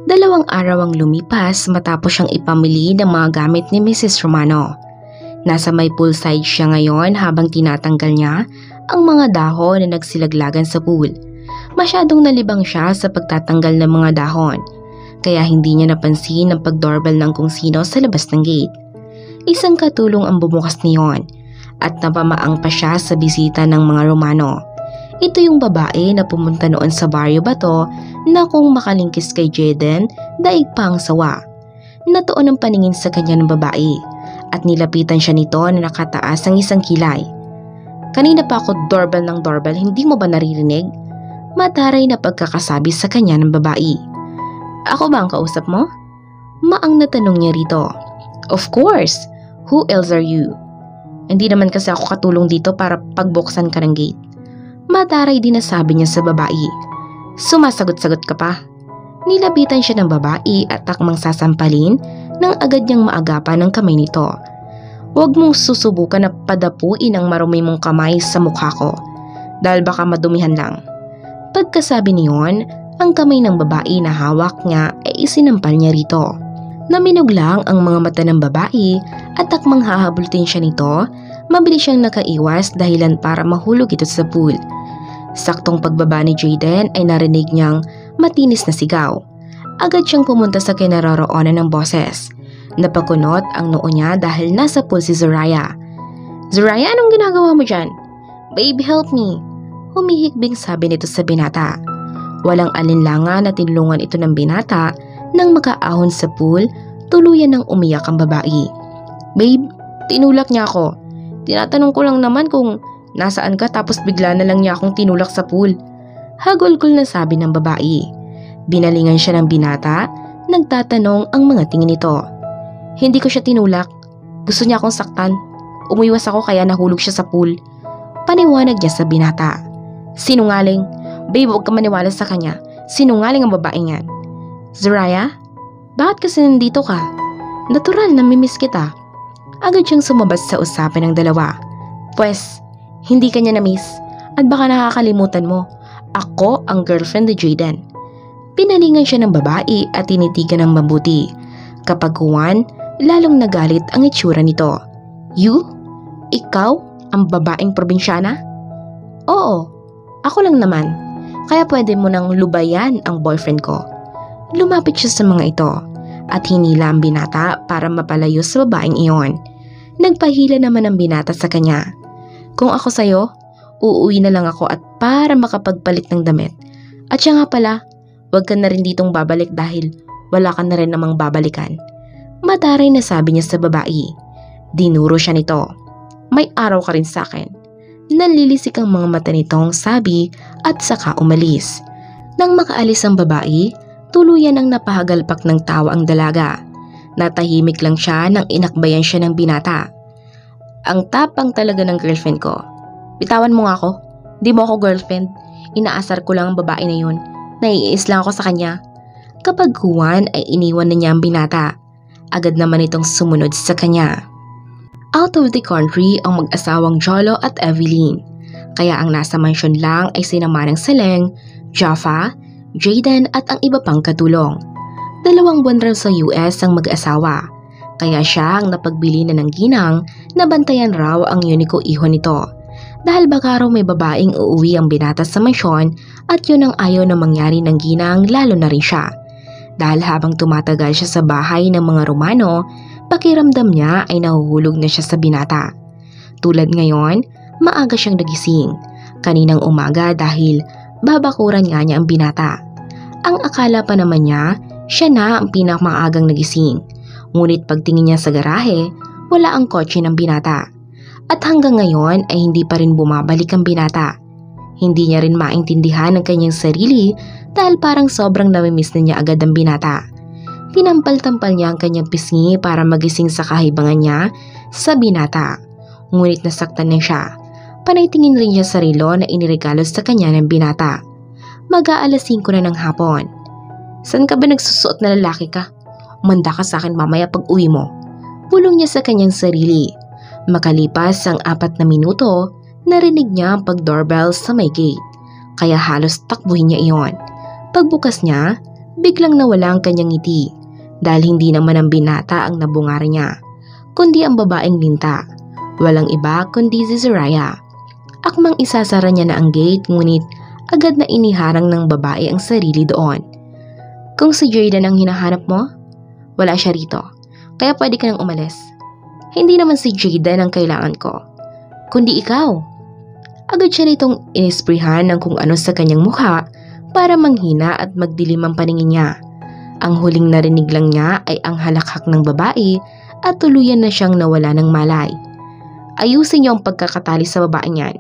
2 araw ang lumipas matapos siyang ipamili ng mga gamit ni Mrs. Romano. Nasa may poolside siya ngayon habang tinatanggal niya ang mga dahon na nagsilaglagan sa pool. Masyadong nalibang siya sa pagtatanggal ng mga dahon, kaya hindi niya napansin ang pag-doorbell ng kung sino sa labas ng gate. Isang katulong ang bumukas niyon at napamaang pa siya sa bisita ng mga Romano. Ito yung babae na pumunta noon sa Barrio Bato na kung makalingkis kay Jaden, daig pa ang sawa. Natuon ang paningin sa kanya ng babae at nilapitan siya nito na nakataas ang isang kilay. Kanina pa ako doorbell ng doorbell, hindi mo ba naririnig? Mataray na pagkakasabi sa kanya ng babae. Ako ba ang kausap mo? Maang na tanong niya rito. Of course, who else are you? Hindi naman kasi ako katulong dito para pagbuksan ka ng gate. Mataray din na sabi niya sa babae. Sumasagot-sagot ka pa. Nilapitan siya ng babae at takmang sasampalin nang agad niyang maagapan ng kamay nito. Huwag mong susubukan na padapuin ang marumi mong kamay sa mukha ko dahil baka madumihan lang. Pagkasabi niyon, ang kamay ng babae na hawak niya ay isinampal niya rito. Naminog lang ang mga mata ng babae at takmang hahabultin siya nito, mabilis siyang nakaiwas dahilan para mahulog ito sa pool. Saktong pagbaba ni Jaden ay narinig niyang matinis na sigaw. Agad siyang pumunta sa kinaroroonan ng boses. Napakunot ang noo niya dahil nasa pool si Zoraya. Zoraya, anong ginagawa mo dyan? Babe, help me. Humihikbing sabi nito sa binata. Walang alinlangan na tinulungan ito ng binata nang makaahon sa pool, tuluyan ng umiyak ang babae. Babe, tinulak niya ako. Tinatanong ko lang naman kung nasaan ka tapos bigla na lang niya akong tinulak sa pool. Hagulgol na sabi ng babae. Binalingan siya ng binata, nagtatanong ang mga tingin nito. Hindi ko siya tinulak. Gusto niya akong saktan. Umiwas ako kaya nahulog siya sa pool. Paniwanag niya sa binata. Sinungaling. Babe, huwag ka maniwala sa kanya. Sinungaling ang babaeng yan. Zoraya, bakit kasi nandito ka? Natural, namimiss kita. Agad siyang sumabas sa usapan ng dalawa. Pwes, hindi kanya na-miss at baka nakakalimutan mo. Ako ang girlfriend ni Jaden. Pinalingan siya ng babae at tinitigan ng mabuti. Kapag Juan, lalong nagalit ang itsura nito. You? Ikaw? Ang babaeng probinsyana? Oo, ako lang naman. Kaya pwede mo nang lubayan ang boyfriend ko. Lumapit siya sa mga ito at hinila ang binata para mapalayo sa babaeng iyon. Nagpahila naman ang binata sa kanya. Kung ako sa'yo, uuwi na lang ako at para makapagpalit ng damit. At siya nga pala, huwag ka na rin ditong babalik dahil wala ka na rin namang babalikan. Mataray na sabi niya sa babae. Dinuro siya nito. May araw ka rin sa akin. Nanlilisik ang mga mata nitong sabi at saka umalis. Nang makaalis ang babae, tuluyan ang napahagalpak ng tawa ang dalaga. Natahimik lang siya nang inakbayan siya ng binata. Ang tapang talaga ng girlfriend ko. Bitawan mo nga ako. Di mo ako girlfriend. Inaasar ko lang ang babae na yun. Naiiis lang ako sa kanya. Kapag Juan ay iniwan na niya ang binata. Agad naman itong sumunod sa kanya. Out of the country ang mag-asawang Jolo at Evelyn. Kaya ang nasa mansyon lang ay sinama ng Seleng, Jaffa, Jaden at ang iba pang katulong. 2 buwan raw sa US ang mag-asawa. Kaya siya ang napagbili na ng ginang na bantayan raw ang uniko iho nito. Dahil baka raw may babaeng uuwi ang binata sa mansyon at yun ang ayaw na mangyari ng ginang lalo na rin siya. Dahil habang tumatagal siya sa bahay ng mga Romano, pakiramdam niya ay nahuhulog na siya sa binata. Tulad ngayon, maaga siyang nagising. Kaninang umaga dahil babakuran nga niya ang binata. Ang akala pa naman niya, siya na ang pinakamaagang nagising. Ngunit pagtingin niya sa garahe, wala ang kotse ng binata. At hanggang ngayon ay hindi pa rin bumabalik ang binata. Hindi niya rin maintindihan ang kanyang sarili dahil parang sobrang namimiss na niya agad ang binata. Tinampal-tampal niya ang kanyang pisngi para magising sa kahibangan niya sa binata. Ngunit nasaktan na siya. Panay tingin rin siya sa relo na iniregalo sa kanya ng binata. Mag-aalas 5 na ng hapon. Saan ka ba nagsusuot na lalaki ka? Umanda ka sa akin mamaya pag uwi mo. Bulong niya sa kanyang sarili. Makalipas ang 4 na minuto, narinig niya ang pag-doorbell sa may gate. Kaya halos takbuhin niya iyon. Pagbukas niya, Biglang nawala ang kanyang ngiti dahil hindi naman ang binata ang nabungar niya, kundi ang babaeng linta. Walang iba kundi si Zoraya. Akmang isasara niya na ang gate ngunit agad na iniharang ng babae ang sarili doon. Kung si Jayden ang hinahanap mo, wala siya rito, kaya pwede ka nang umalis. Hindi naman si Jayden ang kailangan ko, kundi ikaw. Agad siya nitong inisprihan ng kung ano sa kanyang mukha para manghina at magdilim ang paningin niya. Ang huling narinig lang niya ay ang halakhak ng babae at tuluyan na siyang nawala ng malay. Ayusin niyo ang pagkakatali sa babaeng yan.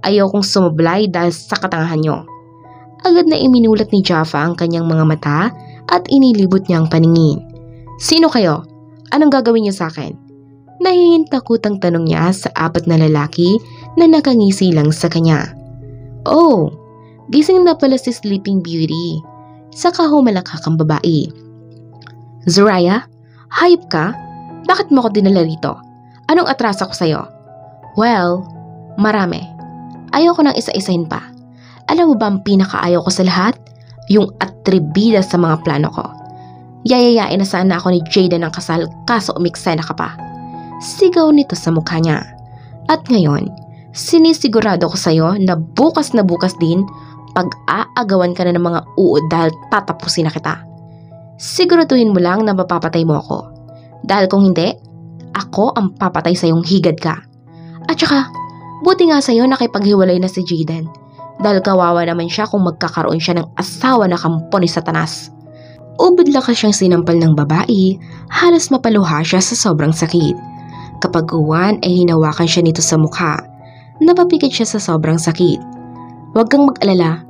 Ayaw kong sumablay dahil sa katangahan niyo. Agad na iminulat ni Jaffa ang kanyang mga mata at inilibot niya ang paningin. Sino kayo? Anong gagawin niyo sa akin? Nahihintakutang tanong niya sa apat na lalaki na nakangisi lang sa kanya. Oh, gising na pala si Sleeping Beauty. Saka humalakhak ang babae. Zoraya, hayop ka? Bakit mo ko dinala rito? Anong atrasa ko sa'yo? Well, marami. Ayoko nang isa-isahin pa. Alam mo ba ang pinakaayaw ko sa lahat? Yung atribida sa mga plano ko. Yayayain na sana ako ni Jayden ng kasal kaso umiksena ka pa. Sigaw nito sa mukha niya. At ngayon, sinisigurado ko sa'yo na bukas din pag-aagawan ka na ng mga uod dahil tatapusin na kita. Siguraduhin mo lang na mapapatay mo ako. Dahil kung hindi, ako ang papatay sa iyong higad ka. At saka, buti nga sa'yo nakipaghiwalay na si Jayden. Dahil kawawa naman siya kung magkakaroon siya ng asawa na kampo ni Satanas. Ubod lakas siyang sinampal ng babae, halos mapaluha siya sa sobrang sakit. Kapag uwan ay hinawakan siya nito sa mukha. Napapikit siya sa sobrang sakit. Huwag kang mag-alala.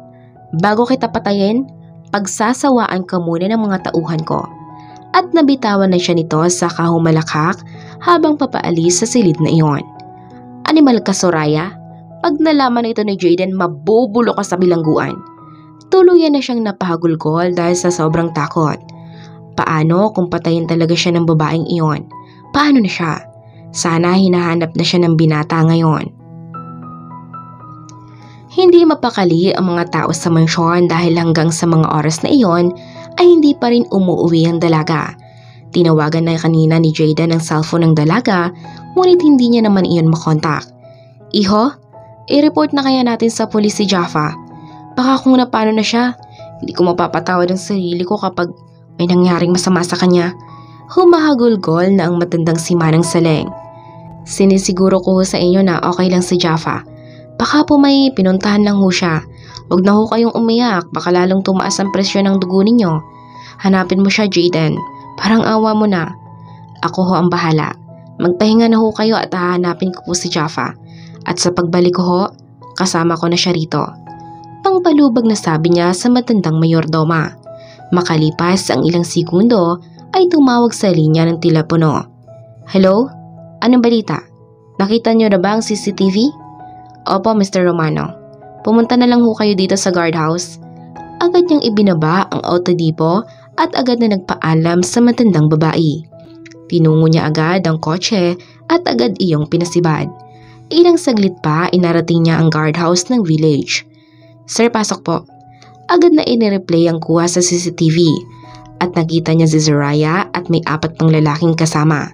Bago kita patayin, pagsasawaan ka muna ng mga tauhan ko. At nabitawan na siya nito sa kahumalakhak habang papaalis sa silid na iyon. Animal ka, Zoraya. Pag nalaman ito ni Jayden, mabubulo ka sa bilangguan. Tuluyan na siyang napahagulgol dahil sa sobrang takot. Paano kung patayin talaga siya ng babaeng iyon? Paano na siya? Sana hinahanap na siya ng binata ngayon. Hindi mapakali ang mga tao sa mansyon dahil hanggang sa mga oras na iyon ay hindi pa rin umuwi ang dalaga. Tinawagan na kanina ni Jayden ang cellphone ng dalaga, ngunit hindi niya naman iyon makontak. Iho, i-report na kaya natin sa pulis si Jaffa. Baka kung napano na siya, hindi ko mapapatawad ang sarili ko kapag may nangyaring masama sa kanya. Humahagulgol na ang matandang si Manang Saleng. Sinisiguro ko sa inyo na okay lang si Jaffa. Baka po may pinuntahan lang ho siya. Huwag na ho kayong umiyak, baka lalong tumaas ang presyon ng dugo ninyo. Hanapin mo siya, Jayden. Parang awa mo na. Ako ho ang bahala. Magpahinga na ho kayo at hahanapin ko po si Jaffa. At sa pagbalik ko ho, kasama ko na siya rito. Pangpalubag na sabi niya sa matandang mayordoma. Makalipas ang ilang segundo ay tumawag sa linya ng telepono. Hello? Anong balita? Nakita niyo na ba ang CCTV? Opo, Mr. Romano. Pumunta na lang ho kayo dito sa guardhouse. Agad niyang ibinaba ang autodipo at agad na nagpaalam sa matandang babae. Tinungo niya agad ang kotse at agad iyong pinasibad. Ilang saglit pa inarating niya ang guardhouse ng village. Sir, pasok po. Agad na inireplay ang kuha sa CCTV at nakita niya si Zoraya at may 4 pang lalaking kasama.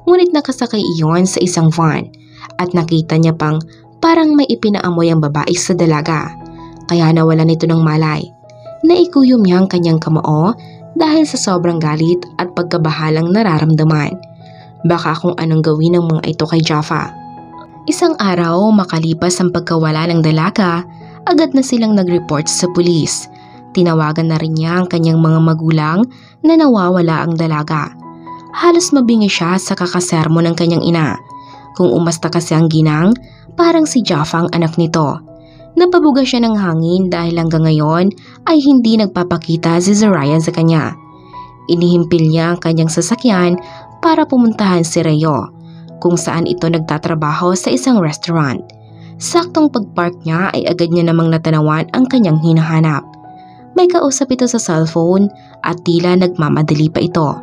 Ngunit nakasakay iyon sa isang van at nakita niya pang parang may ipinaamoy ang babae sa dalaga. Kaya nawala nito ng malay. Naikuyom niya ang kanyang kamao dahil sa sobrang galit at pagkabahalang nararamdaman. Baka kung anong gawin ng mga ito kay Jaffa. Isang araw makalipas ang pagkawala ng dalaga, agad na silang nag-report sa pulis. Tinawagan na rin niya ang kanyang mga magulang na nawawala ang dalaga. Halos mabingi siya sa kakasermo ng kanyang ina. Kung umasta kasi ang ginang, parang si Jaffa ang anak nito. Napabuga siya ng hangin dahil hanggang ngayon ay hindi nagpapakita si Zoraya sa kanya. Inihimpil niya ang kanyang sasakyan para pumuntahan si Rayo, kung saan ito nagtatrabaho sa isang restaurant. Saktong pagpark niya ay agad niya namang natanawan ang kanyang hinahanap. May kausap ito sa cellphone at tila nagmamadali pa ito.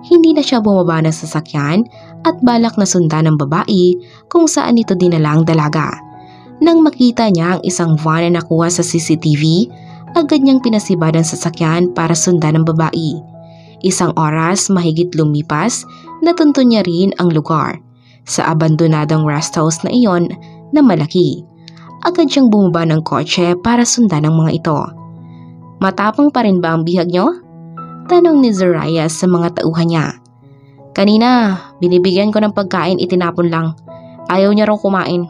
Hindi na siya bumaba ng sasakyan at balak na sundan ng babae kung saan ito dinala ang dalaga. Nang makita niya ang isang van na nakuha sa CCTV, agad niyang pinasibad ang sasakyan para sundan ang babae. Isang oras mahigit lumipas, natunto niya rin ang lugar. Sa abandonadong rest house na iyon na malaki. Agad siyang bumaba ng kotse para sundan ang mga ito. Matapang pa rin ba ang bihag niyo? Tanong ni Zariah sa mga tauhan niya. Kanina, binibigyan ko ng pagkain, itinapon lang. Ayaw niya raw kumain.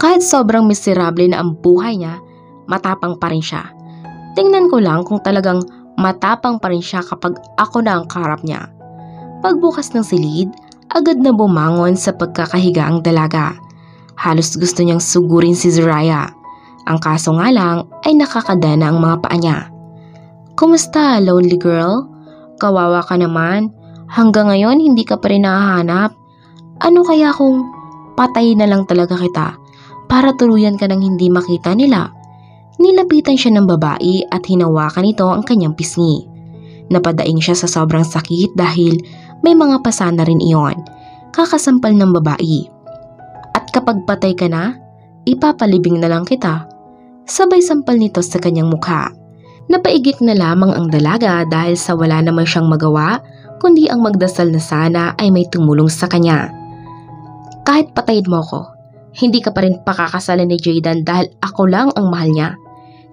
Kahit sobrang miserable na ang buhay niya, matapang pa rin siya. Tingnan ko lang kung talagang matapang pa rin siya kapag ako na ang kaharap niya. Pagbukas ng silid, agad na bumangon sa pagkakahiga ang dalaga. Halos gusto niyang sugurin si Zariah. Ang kaso nga lang ay nakakadana ang mga paa niya. Kumusta, lonely girl? Kawawa ka naman. Hanggang ngayon hindi ka pa rin nahahanap. Ano kaya kung patay na lang talaga kita para tuluyan ka nang hindi makita nila? Nilapitan siya ng babae at hinawakan nito ang kanyang pisngi. Napadaing siya sa sobrang sakit dahil may mga pasa na rin iyon. Kakasampal ng babae. At kapag patay ka na, ipapalibing na lang kita. Sabay sampal nito sa kanyang mukha. Napaigik na lamang ang dalaga dahil sa wala naman siyang magawa, kundi ang magdasal na sana ay may tumulong sa kanya. Kahit patayin mo ko, hindi ka pa rin pakakasalan ni Jayden dahil ako lang ang mahal niya.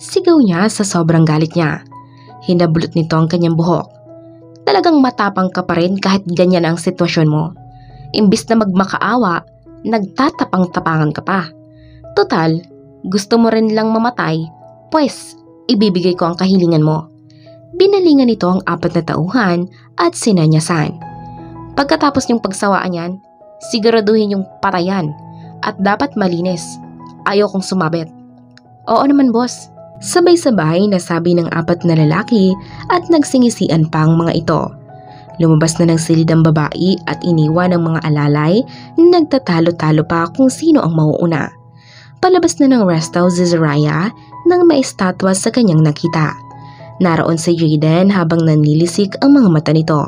Sigaw niya sa sobrang galit niya. Hinabulot nito ang kanyang buhok. Talagang matapang ka pa rin kahit ganyan ang sitwasyon mo. Imbis na magmakaawa, nagtatapang-tapangan ka pa. Total, gusto mo rin lang mamatay, pues ibibigay ko ang kahilingan mo. Binalingan nito ang 4 na tauhan at sinanyasan. Pagkatapos niyong pagsawaan yan, siguraduhin yung patayan at dapat malinis. Ayaw kong sumabit. Oo naman boss. Sabay-sabay na sabi ng 4 na lalaki at nagsingisian pa ang mga ito. Lumabas na ng silid ang babae at iniwan ang mga alalay na nagtatalo-talo pa kung sino ang mauuna. Palabas na ng rest house si Zariah nang may estatwa sa kanyang nakita. Naroon si Jayden habang nanlilisik ang mga mata nito.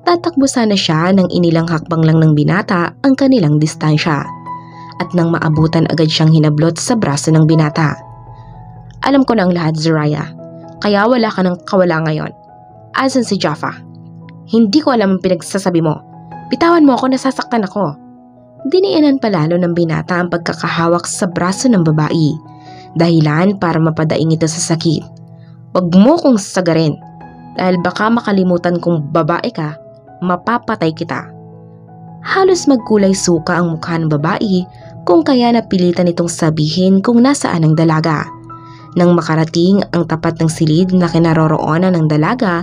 Tatakbo sana siya nang inilang hakbang lang ng binata ang kanilang distansya. At nang maabutan agad siyang hinablot sa braso ng binata. Alam ko na ang lahat, Zariah. Kaya wala ka ng kawala ngayon. Asan si Jaffa? Hindi ko alam ang pinagsasabi mo. Bitawan mo ako, nasasaktan ako. Diniinan palalo ng binata ang pagkakahawak sa braso ng babae. Dahilan para mapadaing ito sa sakit. Wag mo kong sagarin. Dahil baka makalimutan kong babae ka, mapapatay kita. Halos magkulay suka ang mukha ng babae kung kaya napilitan itong sabihin kung nasaan ang dalaga. Nang makarating ang tapat ng silid na kinaroroonan ng dalaga,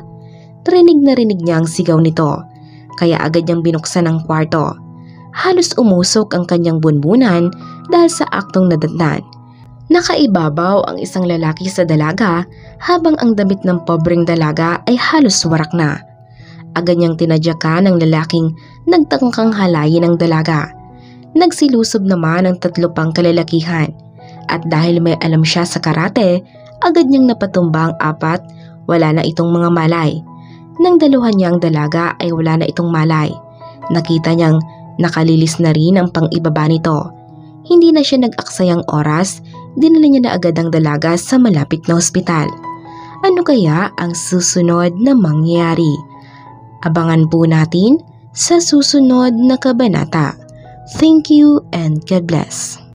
rinig na rinig niya ang sigaw nito, kaya agad niyang binuksan ang kwarto. Halos umusok ang kanyang bunbunan dahil sa aktong nadatnan. Nakaibabaw ang isang lalaki sa dalaga habang ang damit ng pobreng dalaga ay halos warak na. Agad niyang tinadyakan ng lalaking nagtangkang halayin ang dalaga. Nagsilusob naman ang 3 pang kalalakihan. At dahil may alam siya sa karate, agad niyang napatumba ang 4, wala na itong mga malay. Nang daluhan niya ang dalaga ay wala na itong malay. Nakita niyang nakalilis na rin ang pang-ibaba nito. Hindi na siya nag-aksayang oras, dinala niya na agad ang dalaga sa malapit na ospital. Ano kaya ang susunod na mangyayari? Abangan po natin sa susunod na kabanata. Thank you and God bless.